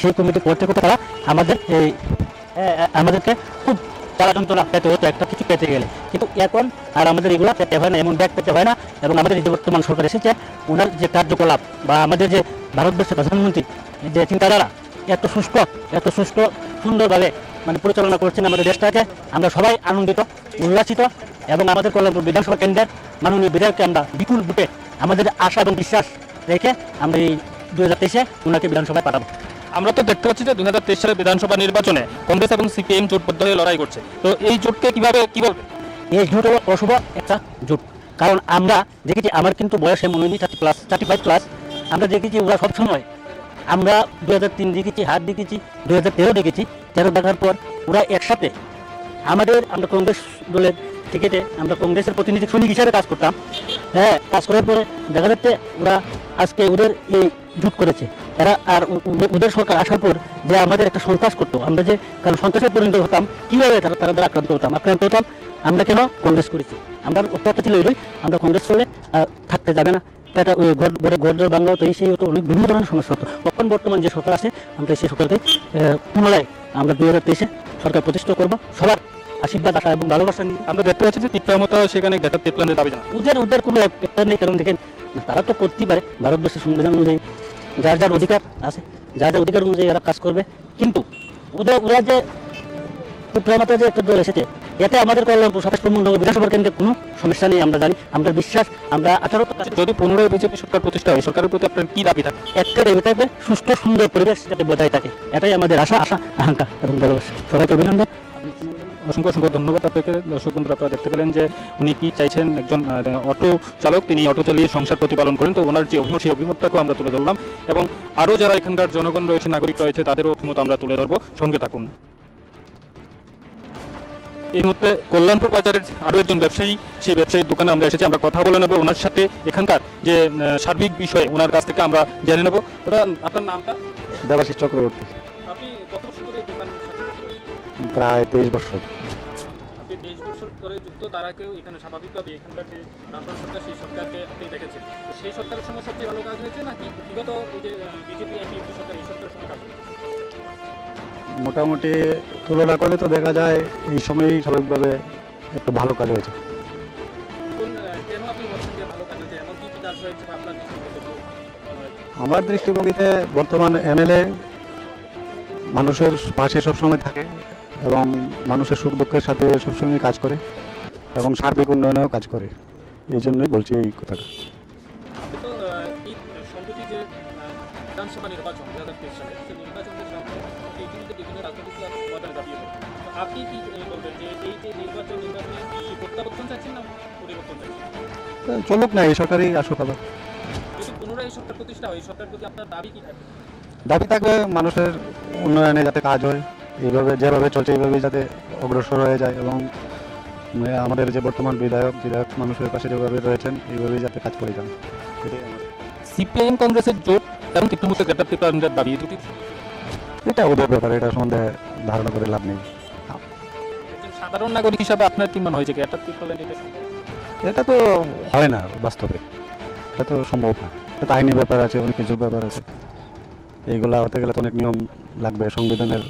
সেই কমিটি করতে তারা আমাদেরকে খুব তারা যন্ত্রণা পেতে হতো একটা কিছু পেতে গেলে। কিন্তু এখন আর আমাদের এগুলো পেতে হয় না, এমন ব্যাগ পেতে হয় না। এবং আমাদের যে বর্তমান সরকার এসেছে, ওনার যে কার্যকলাপ বা আমাদের যে ভারতবর্ষের প্রধানমন্ত্রী যে চিন্তাধারা এত সুষ্ঠ সুন্দরভাবে মানে পরিচালনা করছেন আমাদের দেশটাকে, আমরা সবাই আনন্দিত, উল্লাসিত। এবং আমাদের কল্যাণপুর বিধানসভা কেন্দ্রের মাননীয় বিধায়ককে আমরা বিপুল ভোটে আমাদের আশা এবং বিশ্বাস রেখে আমরা এই 2023-এ ওনাকে বিধানসভায় পাঠাবো। আমরা তো দেখতে পাচ্ছি যে 2023 সালের বিধানসভা নির্বাচনে কংগ্রেস এবং সিপিএম জোটবদ্ধ হয়ে লড়াই করছে। তো এই জোটকে কি বলবে? এই জোট হলো অশুভ একটা জোট, কারণ আমরা দেখেছি, আমার কিন্তু বয়সে মনে হয় 35+, আমরা দেখেছি ওরা সবসময়, আমরা 2003 দেখেছি, হাত দেখেছি, 2013 দেখেছি। 13 দেখার পর ওরা একসাথে আমরা কংগ্রেস দলের টিকিটে আমরা কংগ্রেসের প্রতিনিধি শ্রমিক হিসাবে কাজ করতাম। হ্যাঁ, কাজ করার পরে দেখা যাচ্ছে ওরা আজকে ওদের এই জোট করেছে। এরা আর ওদের সরকার আসার পর যে আমাদের একটা সন্ত্রাস করতো, আমরা যে কারণ সন্ত্রাসে পরিণত হতাম, কিভাবে তারা আক্রান্ত হতাম, আমরা কেন কংগ্রেস করেছি? আমরা অত্যন্ত ছিল এটাই, আমরা কংগ্রেস করলে থাকতে যাবে না, এটা ওই ঘর বাংলা তো সেই হতো, অনেক বিভিন্ন ধরনের সমস্যা হতো। তখন বর্তমান যে সরকার আছে, আমরা সেই সরকারকে পুনরায় আমরা 2023-এ সরকার প্রতিষ্ঠা করবো, সবার আশীর্বাদ আশা এবং ভালোবাসা নিয়ে। আমরা দেখতে পাচ্ছি যে তিপ্রামতা সেখানে দেখা তিপ্রানের দাবি জানায়। ওদের কোনো একটা নেই, কারণ দেখেন তারা তো করতেই পারে, ভারতবর্ষের সংবিধান অনুযায়ী যার অধিকার আছে, যার অধিকার অনুযায়ী এরা কাজ করবে। কিন্তু ওরা যে তিপ্রামতা যে একটা দল এসেছে, এতে আমাদের কল্যাণপুর 27 নম্বর বিধানসভা কেন্দ্রে কোনো সমস্যা নেই, আমরা জানি, আমরা বিশ্বাস, আমরা 18 যদি পুনরায় বিজেপি সরকার প্রতিষ্ঠা হয়, সরকারের প্রতি আপনার কি দাবি থাকে? একটা দাবি থাকবে, সুস্থ সুন্দর পরিবেশ যাতে বজায় থাকে, এটাই আমাদের আশা আকাঙ্ক্ষা এবং ভালোবাসা। সবাইকে অভিনন্দন, অসংখ্য ধন্যবাদ আপনাকে। দর্শক বন্ধুরা, আপনারা দেখতে পেলেন যে উনি কি চাইছেন। একজন অটো চালক, তিনি অটো চালিয়ে সংসার প্রতিপালন করেন, তো ওনার যে অভিমত, সেই অভিমতটাকেও আমরা তুলে ধরলাম এবং আরও যারা এখানকার জনগণ রয়েছে, নাগরিক রয়েছে, তাদেরও অভিমত আমরা তুলে ধরবো। সঙ্গে থাকুন। এই মুহূর্তে কল্যাণপুর বাজারের আরও একজন ব্যবসায়ী, সেই ব্যবসায়ীর দোকানে আমরা এসেছি, আমরা কথা বলে নেবো ওনার সাথে, এখানকার যে সার্বিক বিষয়ে ওনার কাছ থেকে আমরা জেনে নেবো। ওটা আপনার নামটা? দেবাশিস চক্রবর্তী, আপনি কত বছর ধরে দোকান? প্রায় 23 বছর। আপনি 23 বছর ধরে যুক্ত, তারা কেউ এখানে স্বাভাবিকভাবে এখানকার যে রামপাল সরকার, সেই সরকারকে আপনি দেখেছেন, তো সেই সরকারের সময় সবচেয়ে ভালো কাজ হয়েছে নাকি বিগত এই যে বিজেপি এমপি সরকার, এই সরকারের সময় কাজ হয়েছে? মোটামুটি তুলনা করলে তো দেখা যায় এই সময়ই স্বাভাবিকভাবে একটু ভালো কাজ হয়েছে। কেন আপনি বলছেন যে ভালো কাজ হয়েছে? এমন কি কাজ হয়েছে বা আপনার দৃষ্টিতে? আমার দৃষ্টিভঙ্গিতে বর্তমান এমএলএ মানুষের পাশে সবসময় থাকে এবং মানুষের সুখ দুঃখের সাথে সবসময় কাজ করে এবং সার্বিক উন্নয়নেও কাজ করে, এই জন্যই বলছি এই কথাটা। আপনি তো এই সম্প্রতি যে বিধানসভা নির্বাচন 2023 সালে, সেই নির্বাচনের সামনে ইতিমধ্যে বিভিন্ন রাজনৈতিক ময়দানে দাঁড়িয়ে পড়ে। তো আপনি কি বলবেন যে এই যে নির্বাচনে কি প্রত্যাবর্তন চাচ্ছেন না পরিবর্তন চাচ্ছেন? চলুক না, এই সরকারই আসুক আবার। যদি পুনরায় এই সরকার প্রতিষ্ঠা হয়, এই সরকারের প্রতি আপনার দাবি কি থাকবে? দাবি থাকবে মানুষের উন্নয়নে যাতে কাজ হয়, এইভাবে যেভাবে চলছে এইভাবেই যাতে অগ্রসর হয়ে যায় এবং আমাদের যে বর্তমান বিধায়ক মানুষের পাশে যেভাবে রয়েছেন এইভাবেই যাতে কাজ করে যান, এটাই আমার। সিপিআইএম কংগ্রেসের জোট এবং তৃণমূলের গ্রেটার ত্রিপুরার দাবি, দুটি এটা ওদের ব্যাপারে, এটা সম্বন্ধে ধারণা করে লাভ নেই। একজন সাধারণ নাগরিক হিসাবে আপনার কি মনে হয়েছে গ্রেটার ত্রিপুরা এটা সম্ভব? এটা তো হয় না বাস্তবে, এটা তো সম্ভব না। এটা তো আইনি ব্যাপার আছে, অনেক কিছুর ব্যাপার আছে, এইগুলা হতে গেলে তো অনেক নিয়ম লাগবে, সংবিধানের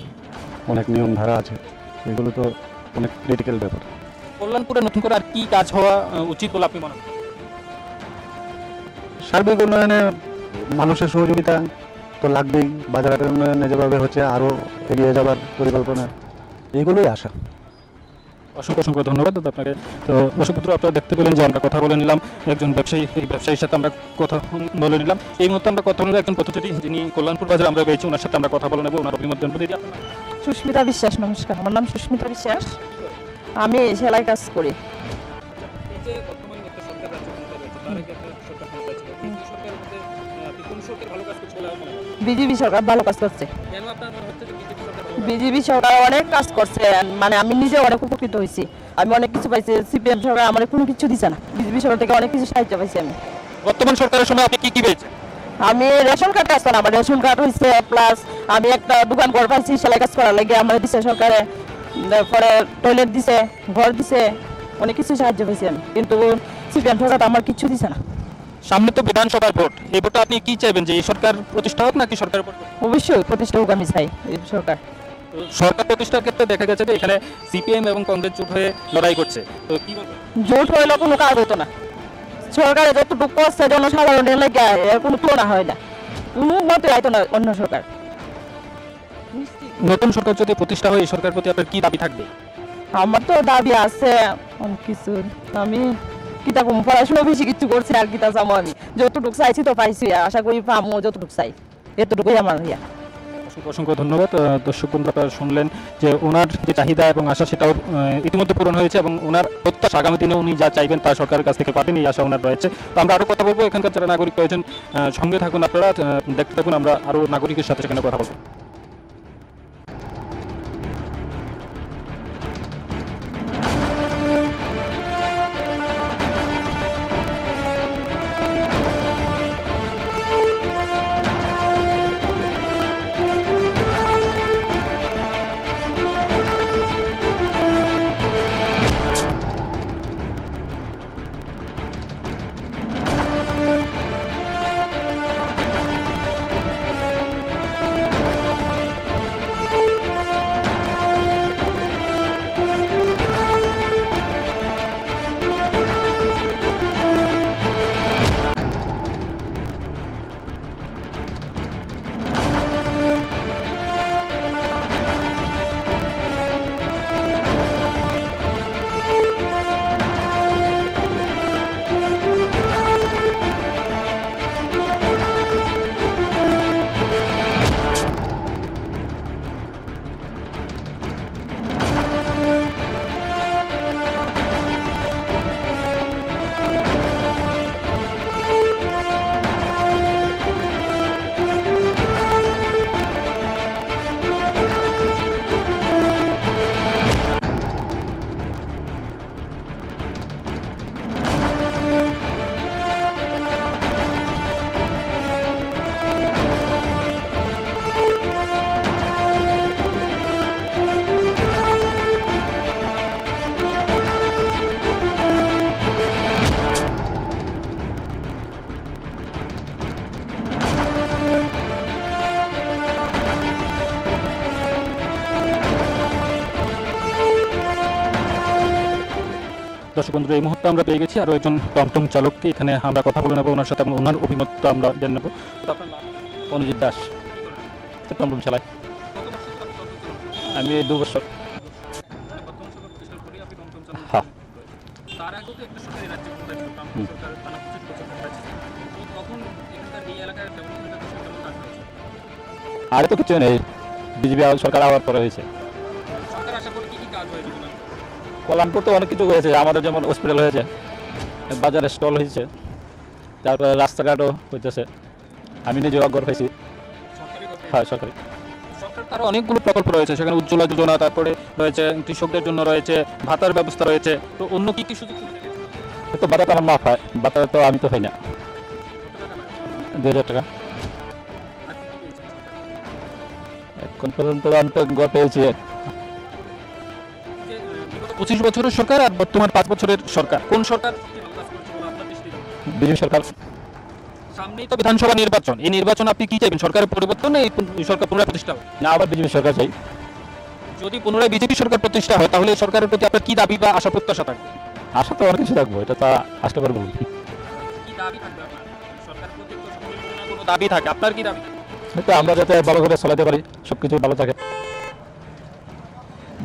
অনেক নিয়ম ধারা আছে, এগুলো তো অনেক ক্রিটিক্যাল ব্যাপার। কল্যাণপুরে নতুন করে আর কি কাজ হওয়া উচিত বলে আপনি মনে করেন? সার্বিক উন্নয়নে মানুষের সহযোগিতা তো লাগবেই, বাজারের উন্নয়নে যেভাবে হচ্ছে আরও এগিয়ে যাবার পরিকল্পনা, এইগুলোই আশা। অসংখ্য ধন্যবাদ আপনাকে। তো দর্শক বন্ধুরা, আপনারা দেখতে পেলেন যে আমরা কথা বলে নিলাম একজন ব্যবসায়ী, এই ব্যবসায়ীর সাথে আমরা কথা বলে নিলাম। এই মুহূর্তে আমরা কথা বলে একজন পথচারী, যিনি কল্যাণপুর বাজারে আমরা পেয়েছি, ওনার সাথে আমরা কথা বলে নেব, ওনার অভিমত জানবো। দিদি, আপনার নাম? সুস্মিতা বিশ্বাস। নমস্কার, আমার নাম সুস্মিতা বিশ্বাস, আমি সেলাই কাজ করি। এই যে বর্তমানে একটা সরকার রাজ্য ক্ষমতায় রয়েছে, তার আগে একটা সরকার ক্ষমতায় ছিল, এই দুই সরকারের মধ্যে আপনি কোন সরকার ভালো কাজ করছে বলে আপনার মনে হয়? বিজেপি সরকার ভালো কাজ করছে। কেন আপনার মনে হচ্ছে যে বিজেপি সরকার ভালো কাজ? বিজেপি সরকার অনেক কাজ করছে, মানে আমি নিজে অনেক উপকৃত হয়েছি, আমি অনেক কিছু পাইছি। সিপিএম সরকার আমার কোনো কিছু দিচ্ছে না, বিজেপি সরকার থেকে অনেক কিছু সাহায্য পাইছি আমি। বর্তমান সরকারের সময় আপনি কি পেয়েছেন? আমি রেশন কার্ড আসতো না, আমার রেশন কার্ড হয়েছে, প্লাস আমি একটা দোকান ঘর পাইছি সেলাই কাজ করার লাগে, আমার দিছে সরকারে, তারপরে টয়লেট দিছে, ঘর দিছে, অনেক কিছু সাহায্য পাইছি আমি। কিন্তু সিপিএম সরকার আমার কিছু দিছে না। সামনে তো বিধানসভার ভোট, এই ভোটটা আপনি কি চাইবেন, যে এই সরকার প্রতিষ্ঠা হোক নাকি সরকার পরিবর্তন? অবশ্যই প্রতিষ্ঠা হোক আমি চাই এই সরকার। সরকার প্রতিষ্ঠার ক্ষেত্রে দেখা গেছে যে এখানে সিপিএম এবং কংগ্রেস জোট হয়ে লড়াই করছে, তো কি বলবেন? জোট হইলে কোনো কাজ হতো না, সরকারে যতটুকু করছে জনসাধারণের লাগে এর কোনো তুলনা হয় না, কোনো মতে হয়তো না অন্য সরকার। নতুন সরকার যদি প্রতিষ্ঠা হয়, এই সরকার প্রতি আপনার কি দাবি থাকবে? আমার তো দাবি আছে অনেক কিছু, আমি কিতা কম পড়াশোনা বেশি কিছু করছি, আর কিতা চামো, আমি যতটুকু চাইছি তো পাইছি, আশা করি পামো যতটুকু চাই, এতটুকুই আমার ইয়া। অসংখ্য ধন্যবাদ। দর্শক বন্ধুরা, আপনারা শুনলেন যে ওনার যে চাহিদা এবং আশা, সেটাও ইতিমধ্যে পূরণ হয়েছে এবং ওনার প্রত্যাশা আগামী দিনে উনি যা চাইবেন তা সরকারের কাছ থেকে পাবেন, এই আশা ওনার রয়েছে। তো আমরা আরও কথা বলবো, এখানকার যারা নাগরিক রয়েছেন সঙ্গে থাকুন, আপনারা দেখতে থাকুন, আমরা আরও নাগরিকের সাথে সেখানে কথা বলবো। দর্শক বন্ধুরা, এই মুহূর্তে আমরা পেয়ে গেছি আরও একজন টমটম চালককে। এখানে আমরা কথা বলে নেবো ওনার সাথে এবং ওনার অভিমত আমরা জেনে নেবো। তো আপনার নাম? অনুজিৎ দাস। টমটম চালাই আমি 2 বছর। হ্যাঁ, আরে তো কিছু নেই, বিজেপি সরকার আবার পরে হয়েছে। কল্যাণপুর তো অনেক কিছু হয়েছে, আমাদের যেমন হসপিটাল হয়েছে, বাজারে স্টল হয়েছে, তারপরে রাস্তাঘাটও হইতেছে। আমি নিজে ঘর পাইছি। হ্যাঁ, সরকারি। আরও অনেকগুলো প্রকল্প রয়েছে, সেখানে উজ্জ্বলা যোজনা, তারপরে রয়েছে কৃষকদের জন্য রয়েছে ভাতার ব্যবস্থা রয়েছে। তো অন্য কি কি সুযোগ তো ভাতা তো আমার মাফ হয়, ভাতা তো আমি তো হই না। 2000 টাকা এখন পর্যন্ত আমি তো ঘর পেয়েছি। 25 বছরের সরকার আর বর্তমান 5 বছরের সরকার, কোন সরকার? বিজেপি সরকার। সামনেই তো বিধানসভা নির্বাচন, এই নির্বাচন আপনি কি চাইবেন? সরকারের পরিবর্তন, এই সরকার পুনরায় প্রতিষ্ঠা হবে? না, আবার বিজেপি সরকার চাই। যদি পুনরায় বিজেপি সরকার প্রতিষ্ঠা হয় তাহলে এই সরকারের প্রতি আপনার কি দাবি বা আশা প্রত্যাশা থাকবে? আশা তো অনেক কিছু থাকবো, এটা তো আসতে পারবো। কি দাবি থাকবে আপনার? সরকারের প্রতি তো কোনো দাবি থাকে, আপনার কি দাবি? তো আমরা যাতে ভালো করে চালাতে পারি, সবকিছু ভালো থাকে।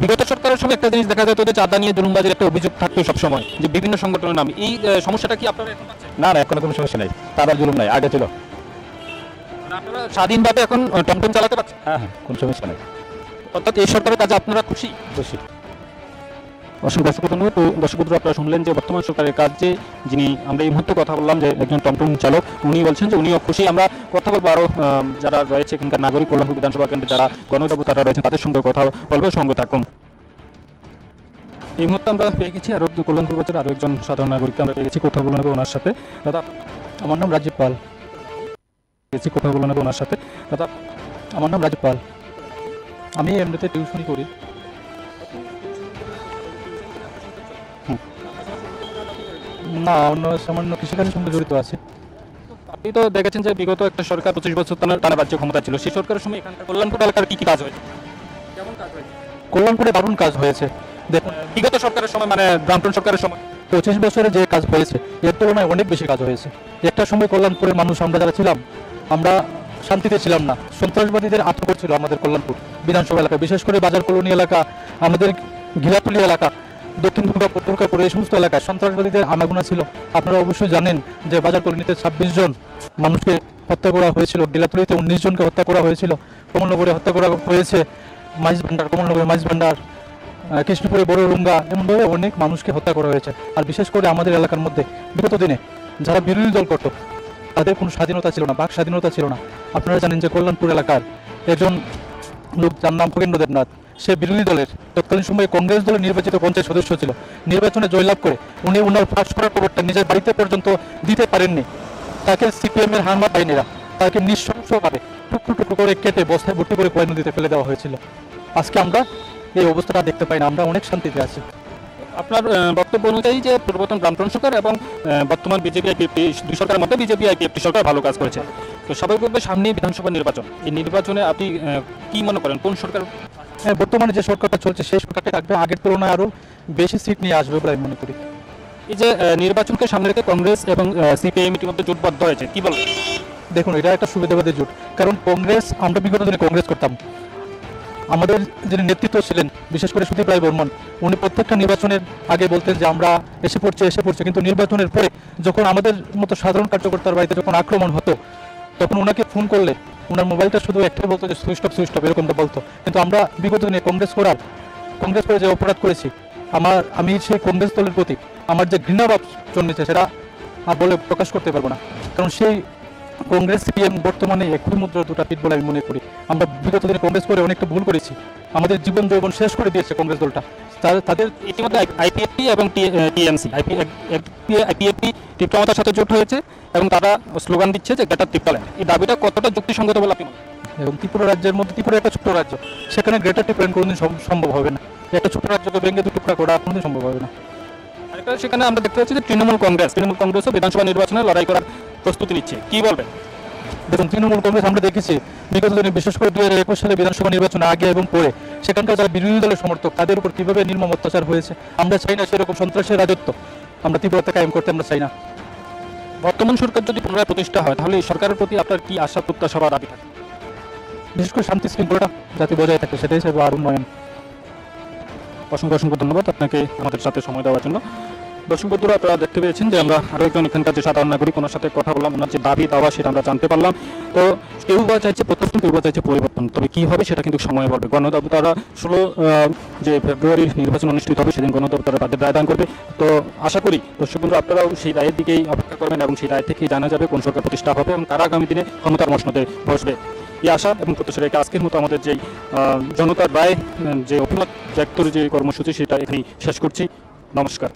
বিগত সরকারের সময় একটা জিনিস দেখা যায়, তোদের চাঁদা নিয়ে জুলুমবাজির একটা অভিযোগ থাকতো সবসময়, যে বিভিন্ন সংগঠনের নামে। এই সমস্যাটা কি আপনারা এখন পাচ্ছেন? না না, এখন কোনো সমস্যা নেই, তার আর জুলুম নাই, আগে ছিল। আপনারা স্বাধীনভাবে এখন টমটম চালাতে পারছেন? হ্যাঁ হ্যাঁ, কোনো সমস্যা নেই। অর্থাৎ এই সরকারের কাজে আপনারা খুশি? খুশি। অসংখ্য দর্শক বন্ধু, তো দর্শক বন্ধুরা, আপনারা শুনলেন যে বর্তমান সরকারের কাজ যে যিনি আমরা এই মুহূর্তে কথা বললাম, যে একজন টমটম চালক, উনি বলছেন যে উনিও খুশি। আমরা কথা বলবো আরও যারা রয়েছে এখানকার নাগরিক, কল্যাণপুর বিধানসভা কেন্দ্রে যারা গণদেবতারা রয়েছেন তাদের সঙ্গে কথা বলবো, সঙ্গে থাকুন। এই মুহূর্তে আমরা পেয়ে গেছি আরও কল্যাণপুর বাজার আরও একজন সাধারণ নাগরিককে আমরা পেয়ে গেছি, কথা বলে নেবো ওনার সাথে। দাদা, আমার নাম রাজীব পাল। কথা বলে নেবো ওনার সাথে। দাদা, আমার নাম রাজীব পাল। আমি এমনিতে টিউশনই করি। না, অন্য সামান্য কৃষিকাজের সঙ্গে জড়িত আছে। আপনি তো দেখেছেন যে বিগত একটা সরকার 25 বছর টানা রাজ্য ক্ষমতা ছিল, সেই সরকারের সময় এখানকার কল্যাণপুর এলাকার কি কি কাজ হয়েছে? কেমন কাজ হয়েছে? কল্যাণপুরে দারুণ কাজ হয়েছে। দেখুন, বিগত সরকারের সময়, মানে ব্রাহ্মণ সরকারের সময় 25 বছরে যে কাজ হয়েছে এর তুলনায় অনেক বেশি কাজ হয়েছে। একটা সময় কল্যাণপুরের মানুষ আমরা যারা ছিলাম, আমরা শান্তিতে ছিলাম না, সন্ত্রাসবাদীদের আতঙ্ক ছিল আমাদের কল্যাণপুর বিধানসভা এলাকা, বিশেষ করে বাজার কলোনি এলাকা, আমাদের ঘিলাতুলি এলাকা, দক্ষিণ দুর্গাপুর, এই সমস্ত এলাকায় সন্ত্রাসবাদীদের আনাগোনা ছিল। আপনারা অবশ্যই জানেন যে বাজার কলোনিতে 26 জন মানুষকে হত্যা করা হয়েছিল, গিলাতুলিতে 19 জনকে হত্যা করা হয়েছিল, কমলনগরে হত্যা করা হয়েছে, কমলনগরের মাইজ ভান্ডার, কৃষ্ণপুরে বড় রুঙ্গা, এমনভাবে অনেক মানুষকে হত্যা করা হয়েছে। আর বিশেষ করে আমাদের এলাকার মধ্যে বিগত দিনে যারা বিরোধী দল করত তাদের কোনো স্বাধীনতা ছিল না, বাক স্বাধীনতা ছিল না। আপনারা জানেন যে কল্যাণপুর এলাকার একজন লোক, যার নাম খগেন্দ্র দেবনাথ, সে বিরোধী দলের তৎকালীন সময়ে কংগ্রেস দলের নির্বাচিত পঞ্চায়েত সদস্য ছিল। নির্বাচনে জয়লাভ করে উনি ওনার ফাঁস করার খবরটা নিজের বাড়িতে পর্যন্ত দিতে পারেননি। তাকে সিপিএমের হারমাত বাহিনীরা তাকে নৃশংসভাবে টুকরো টুকরো করে কেটে বস্তায় ভর্তি করে কয় নদীতে ফেলে দেওয়া হয়েছিল। আজকে আমরা এই অবস্থাটা দেখতে পাই না, আমরা অনেক শান্তিতে আছি। আপনার বক্তব্য অনুযায়ী যে পূর্বতন ব্রাহ্মণ সরকার এবং বর্তমান বিজেপি আইপিএফটি দুই সরকারের মধ্যে বিজেপি আইপিএফটি সরকার ভালো কাজ করেছে। তো সবাই বলবে সামনে বিধানসভা নির্বাচন, এই নির্বাচনে আপনি কি মনে করেন কোন সরকার? বর্তমানে যে সরকারটা চলছে সেই সরকারটা থাকবে, আগের তুলনায় আরও বেশি সিট নিয়ে আসবে বলে আমি মনে করি। এই যে নির্বাচনকে সামনে রেখে কংগ্রেস এবং সিপিআইএম ইতিমধ্যে জোটবদ্ধ হয়েছে, কি বলবেন? দেখুন, এটা একটা সুবিধাবাদী জোট, কারণ কংগ্রেস, আমরা বিগত দিনে কংগ্রেস করতাম, আমাদের যিনি নেতৃত্ব ছিলেন বিশেষ করে সুদীপ রায় বর্মন, উনি প্রত্যেকটা নির্বাচনের আগে বলতেন যে আমরা এসে পড়ছে, কিন্তু নির্বাচনের পরে যখন আমাদের মতো সাধারণ কার্যকর্তার বাড়িতে যখন আক্রমণ হতো, তখন ওনাকে ফোন করলে ওনার মোবাইলটা শুধু একটাই বলতো যে সুইচ অফ এরকমটা বলতো। কিন্তু আমরা বিগত দিনে কংগ্রেস করে যে অপরাধ করেছি, আমি সেই কংগ্রেস দলের প্রতি আমার যে ঘৃণাভাব জন্মেছে সেটা বলে প্রকাশ করতে পারবো না, কারণ সেই কংগ্রেস সিপিএম বর্তমানে একই মুদ্রার দুটা পিঠ বলে আমি মনে করি। আমরা বিগত দিনে কংগ্রেস করে অনেকটা ভুল করেছি, আমাদের জীবন যৌবন শেষ করে দিয়েছে কংগ্রেস দলটা। তাদের ইতিমধ্যে আইপিএফটি এবং টিএমসি, আইপিএফটি তীব্রতার সাথে জোট হয়েছে এবং তারা স্লোগান দিচ্ছে যে গ্রেটার ত্রিপুরাল্যান্ড। এই দাবিটা কতটা যুক্তিসঙ্গত বলে আপনি? এবং ত্রিপুরা রাজ্যের মধ্যে, ত্রিপুরা একটা ছোট্ট রাজ্য, সেখানে গ্রেটার ত্রিপুরাল্যান্ড কোনোদিন সম্ভব হবে না। একটা ছোট্ট রাজ্যকে ভেঙে দু টুকরা করা কোনোদিন সম্ভব হবে না। আরেকটা, সেখানে আমরা দেখতে পাচ্ছি যে তৃণমূল কংগ্রেসও বিধানসভা নির্বাচনে লড়াই করার প্রস্তুতি নিচ্ছে, কি বলবেন? দেখুন, তৃণমূল কংগ্রেস আমরা দেখেছি বিগত দিনে, বিশেষ করে 2021 সালে বিধানসভা নির্বাচনের আগে এবং পরে সেখানকার যারা বিরোধী দলের সমর্থক তাদের উপর কিভাবে নির্মম অত্যাচার হয়েছে। আমরা চাই না সেরকম সন্ত্রাসের রাজত্ব, আমরা তীব্রতা কায়েম করতে আমরা চাই না। বর্তমান সরকার যদি পুনরায় প্রতিষ্ঠা হয় তাহলে এই সরকারের প্রতি আপনার কি আশা প্রত্যাশা বা দাবি থাকে? বিশেষ করে শান্তি শৃঙ্খলাটা যাতে বজায় থাকে সেটাই চাইবো, আর উন্নয়ন। অসংখ্য অসংখ্য ধন্যবাদ আপনাকে আমাদের সাথে সময় দেওয়ার জন্য। দর্শক বন্ধুরা, আপনারা দেখতে পেয়েছেন যে আমরা আরও একজন এখানকার যে সাধারণ নাগরিক ওনার সাথে কথা বললাম, ওনার যে দাবি দাওয়া সেটা আমরা জানতে পারলাম। তো কেউ বা চাইছে প্রত্যাশন, কেউ বা চাইছে পরিবর্তন, তবে কী হবে সেটা কিন্তু সময় বলবে। গণদেবতারা 16 যে ফেব্রুয়ারির নির্বাচন অনুষ্ঠিত হবে সেদিন গণদেবতারা তাদের রায়দান করবে। তো আশা করি দর্শক বন্ধুরা আপনারাও সেই রায়ের দিকেই অপেক্ষা করবেন এবং সেই রায় থেকেই জানা যাবে কোন সরকার প্রতিষ্ঠা হবে এবং তারা আগামী দিনে ক্ষমতার মসনদে বসবে। এই আশা এবং প্রত্যাশা রেখে আজকের মতো আমাদের যে জনতার রায় যে অভিমত ব্যক্তর যে কর্মসূচি সেটা এখানেই শেষ করছি। নমস্কার।